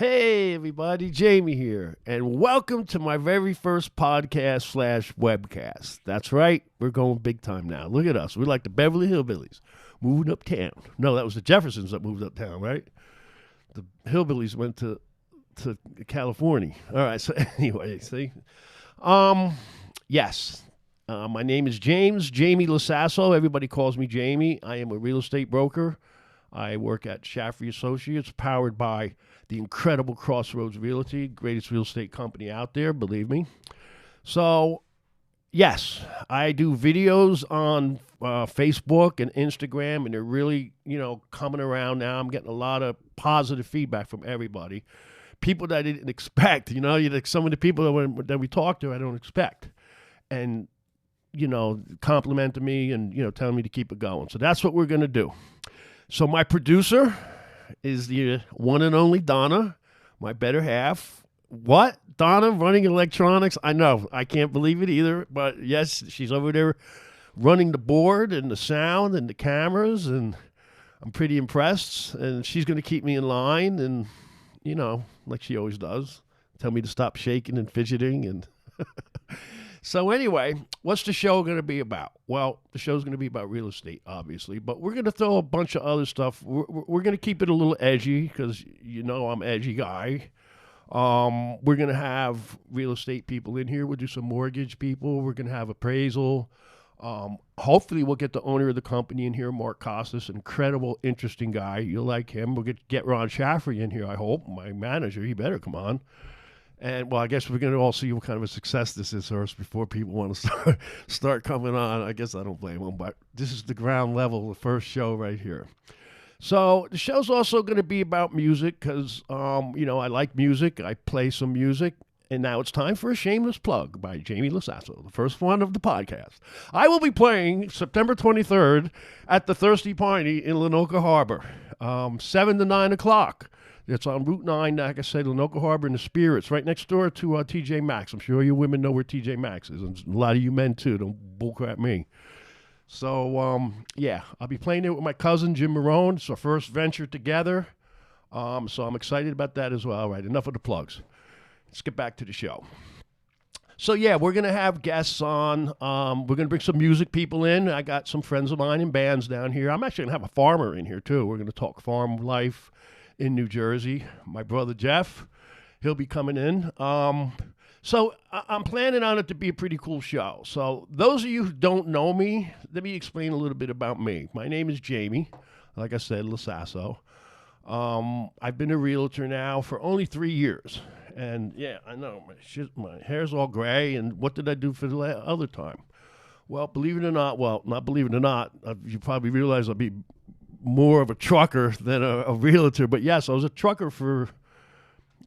Hey, everybody, Jamie here, and welcome to my very first podcast slash webcast. That's right, we're going big time now. Look at us. We're like the Beverly Hillbillies moving uptown. No, that was the Jeffersons that moved uptown, right? The Hillbillies went to California. All right, so anyway, see? Yes. My name is Jamie Lasasso. Everybody calls me Jamie. I am a real estate broker. I work at Shaffrey Associates, powered by the incredible Crossroads Realty, greatest real estate company out there, believe me. So, yes, I do videos on Facebook and Instagram, and they're really, coming around now. I'm getting a lot of positive feedback from everybody. People that I didn't expect, like some of the people that we talk to, I don't expect. And, complimenting me and, telling me to keep it going. So that's what we're going to do. So my producer is the one and only Donna, my better half. What? Donna running electronics? I know. I can't believe it either. But yes, she's over there running the board and the sound and the cameras. And I'm pretty impressed. And she's going to keep me in line and, like she always does, tell me to stop shaking and fidgeting. And so anyway, what's the show going to be about? Well, the show's going to be about real estate, obviously, but we're going to throw a bunch of other stuff. We're going to keep it a little edgy because, I'm an edgy guy. We're going to have real estate people in here. We'll do some mortgage people. We're going to have appraisal. Hopefully we'll get the owner of the company in here, Mark Costas, incredible, interesting guy. You'll like him. We'll get Ron Shaffrey in here, I hope. My manager, he better come on. And, well, I guess we're going to all see what kind of a success this is for us before people want to start coming on. I guess I don't blame them, but this is the ground level, the first show right here. So the show's also going to be about music because, I like music. I play some music. And now it's time for a shameless plug by Jamie Lasasso, the first one of the podcast. I will be playing September 23rd at the Thirsty Piney in Lanoka Harbor, 7 to 9 o'clock. It's on Route 9, like I said, Lanoka Harbor and the Spirits, right next door to TJ Maxx. I'm sure you women know where TJ Maxx is, and a lot of you men, too. Don't bullcrap me. So, I'll be playing it with my cousin, Jim Marone. It's our first venture together, so I'm excited about that as well. All right, enough of the plugs. Let's get back to the show. So, we're going to have guests on. We're going to bring some music people in. I got some friends of mine in bands down here. I'm actually going to have a farmer in here, too. We're going to talk farm life in New Jersey. My brother Jeff, he'll be coming in. So I'm planning on it to be a pretty cool show. So those of you who don't know me, let me explain a little bit about me. My name is Jamie, like I said, Lasasso. I've been a realtor now for only 3 years. And I know, my hair's all gray, and what did I do for the other time? Well, believe it or not, not believe it or not, you probably realize I'll be more of a trucker than a realtor. But yes, I was a trucker for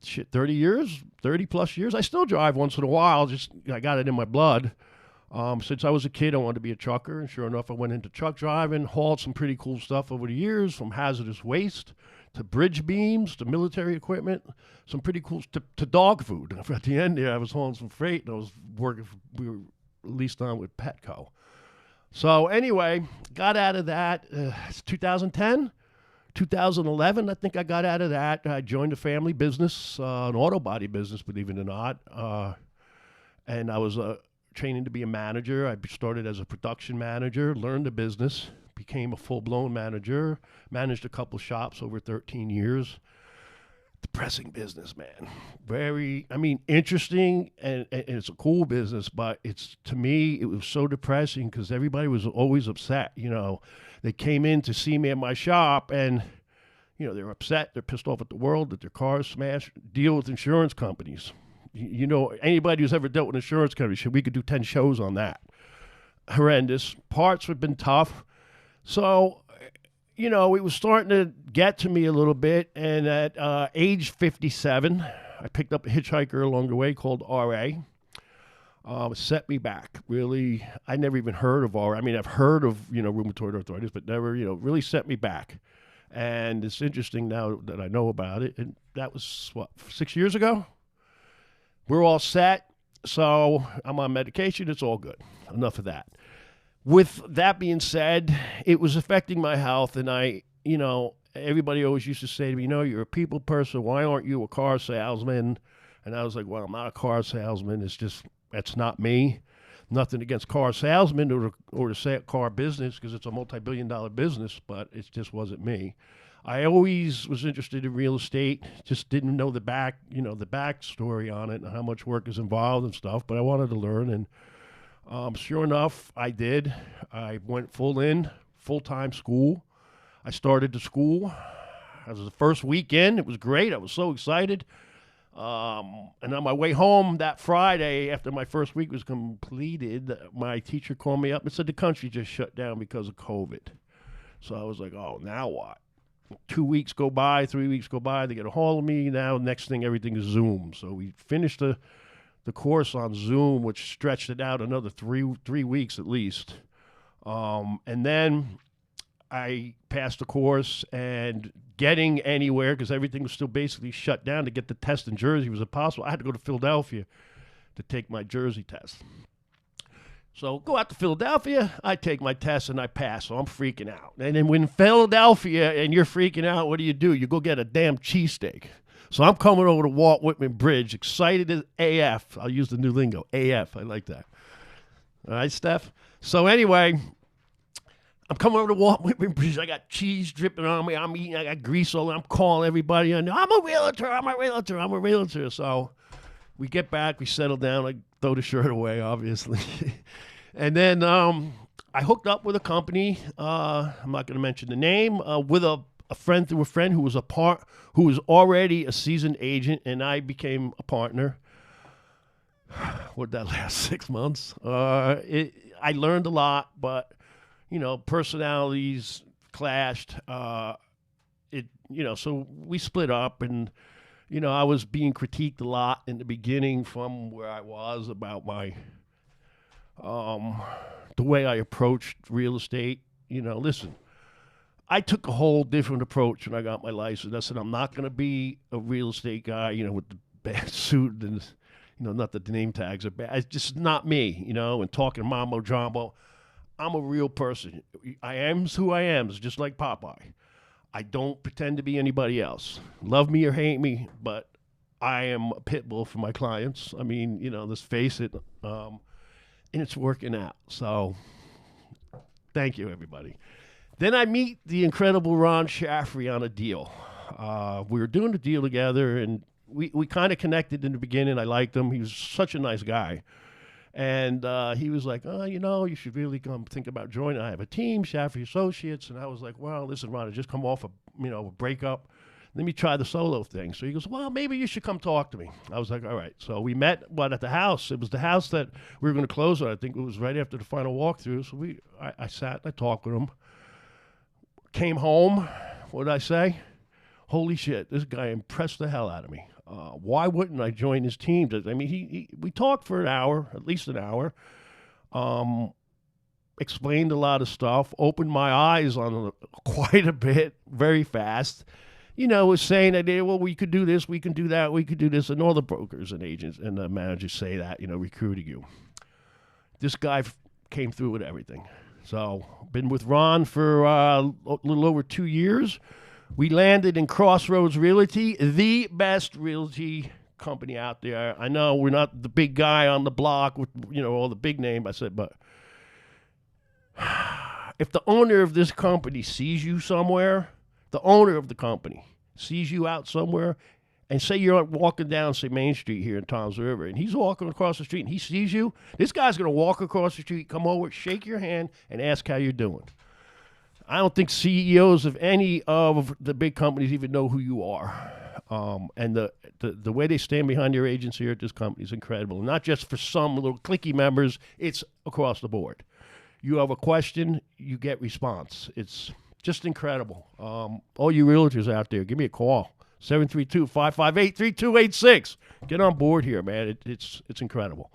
30 plus years. I still drive once in a while. I got it in my blood. Since I was a kid, I wanted to be a trucker. And sure enough, I went into truck driving, hauled some pretty cool stuff over the years, from hazardous waste to bridge beams to military equipment, some pretty cool to dog food. At the end there, I was hauling some freight, and I was working, we were leased on with Petco. So anyway, got out of that. It's 2010, 2011. I think I got out of that. I joined a family business, an auto body business, believe it or not. And I was training to be a manager. I started as a production manager, learned the business, became a full-blown manager, managed a couple shops over 13 years. Depressing business, man. Very, interesting, and it's a cool business, but to me, it was so depressing because everybody was always upset. They came in to see me at my shop, and, they're upset. They're pissed off at the world that their cars smashed. Deal with insurance companies. Anybody who's ever dealt with insurance companies, we could do 10 shows on that. Horrendous. Parts have been tough. So, it was starting to get to me a little bit. And at age 57, I picked up a hitchhiker along the way called RA. Set me back. Really, I never even heard of RA. I've heard of, rheumatoid arthritis, but never, really set me back. And it's interesting now that I know about it. And that was, 6 years ago? We're all set. So I'm on medication. It's all good. Enough of that. With that being said, it was affecting my health, and I, everybody always used to say to me, you're a people person. Why aren't you a car salesman? And I was like, well, I'm not a car salesman. That's not me. Nothing against car salesmen or the car business, because it's a multi-billion-dollar business, but it just wasn't me. I always was interested in real estate, just didn't know the backstory on it and how much work is involved and stuff, but I wanted to learn, and sure enough, I did. I went full-time school. I started the school. It was the first weekend. It was great. I was so excited. And on my way home that Friday, after my first week was completed, my teacher called me up and said the country just shut down because of COVID. So I was like, oh, now what? 2 weeks go by, 3 weeks go by, they get a hold of me. Now, next thing, everything is Zoom. So we finished the course on Zoom, which stretched it out another three weeks at least. And then I passed the course, and getting anywhere, because everything was still basically shut down, to get the test in Jersey was impossible. I had to go to Philadelphia to take my Jersey test. So go out to Philadelphia, I take my test, and I pass, so I'm freaking out. And then when Philadelphia and you're freaking out, what do? You go get a damn cheesesteak. So I'm coming over to Walt Whitman Bridge, excited as AF. I'll use the new lingo, AF. I like that. All right, Steph? So anyway, I'm coming over to Walt Whitman Bridge. I got cheese dripping on me. I'm eating. I got grease all over. I'm calling everybody. I'm a realtor. So we get back. We settle down. I throw the shirt away, obviously. And then I hooked up with a company. I'm not going to mention the name. With a friend through a friend who was already a seasoned agent, and I became a partner. What did that last 6 months? I learned a lot, but personalities clashed. So we split up, and I was being critiqued a lot in the beginning from where I was about my the way I approached real estate. Listen, I took a whole different approach when I got my license. I said, I'm not going to be a real estate guy, with the bad suit and, not that the name tags are bad. It's just not me, and talking mambo jumbo. I'm a real person. I am who I am. It's just like Popeye. I don't pretend to be anybody else. Love me or hate me, but I am a pit bull for my clients. I mean, let's face it. And it's working out. So thank you, everybody. Then I meet the incredible Ron Shaffrey on a deal. We were doing a deal together, and we kind of connected in the beginning. I liked him. He was such a nice guy. And he was like, you should really come think about joining. I have a team, Shaffrey Associates. And I was like, well, listen, Ron, I just come off a breakup. Let me try the solo thing. So he goes, well, maybe you should come talk to me. I was like, all right. So we met, at the house. It was the house that we were going to close on. I think it was right after the final walkthrough. So I sat and I talked with him. Came home. What did I say? Holy shit, this guy impressed the hell out of me. Why wouldn't I join his team? I mean, we talked for an hour, at least an hour, explained a lot of stuff, opened my eyes on quite a bit, very fast. Was saying that, well, we could do this, we can do that, we could do this, and all the brokers and agents and the managers say that, recruiting you. This guy came through with everything. So, been with Ron for a little over 2 years. We landed in Crossroads Realty, the best realty company out there. I know we're not the big guy on the block with, all the big name. I said, but if the owner of this company sees you somewhere, the owner of the company sees you out somewhere, and say you're walking down, say, Main Street here in Toms River, and he's walking across the street, and he sees you, this guy's going to walk across the street, come over, shake your hand, and ask how you're doing. I don't think CEOs of any of the big companies even know who you are. And the way they stand behind your agents here at this company is incredible. Not just for some little cliquey members, it's across the board. You have a question, you get response. It's just incredible. All you realtors out there, give me a call. 732-558-3286. Get on board here, man. It's incredible.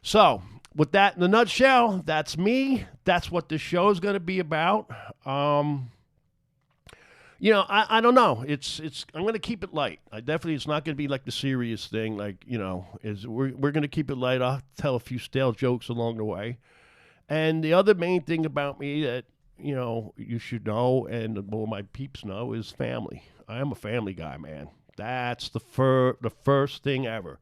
So, with that in a nutshell, that's me. That's what this show is going to be about. I don't know. I'm going to keep it light. It's not going to be like the serious thing. We're going to keep it light. I'll tell a few stale jokes along the way. And the other main thing about me that you should know, and all my peeps know, is family. I am a family guy, man. That's the first thing ever.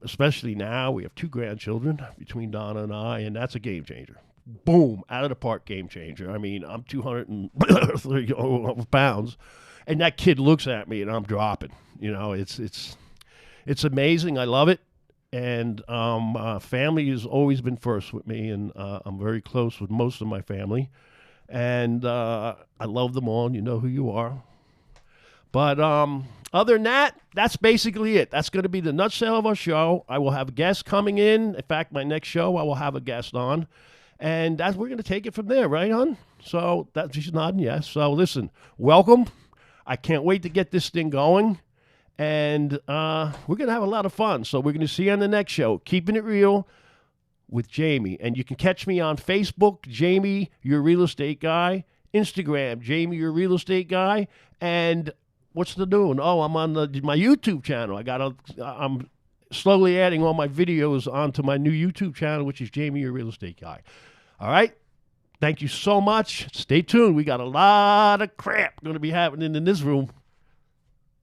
Especially now, we have 2 grandchildren between Donna and I, and that's a game changer. Boom, out of the park game changer. I mean, I'm 230 pounds, and that kid looks at me, and I'm dropping. It's amazing. I love it. And family has always been first with me, and I'm very close with most of my family. And I love them all, and you know who you are. But other than that, that's basically it. That's going to be the nutshell of our show. I will have guests coming in. In fact, my next show, I will have a guest on. And we're going to take it from there, right, hon? So she's nodding yes. So listen, welcome. I can't wait to get this thing going. And we're going to have a lot of fun. So we're going to see you on the next show, Keeping It Real with Jamie. And you can catch me on Facebook, Jamie, Your Real Estate Guy. Instagram, Jamie, Your Real Estate Guy. And what's the new one? Oh, I'm on my YouTube channel. I'm slowly adding all my videos onto my new YouTube channel, which is Jamie, Your Real Estate Guy. All right? Thank you so much. Stay tuned. We got a lot of crap going to be happening in this room.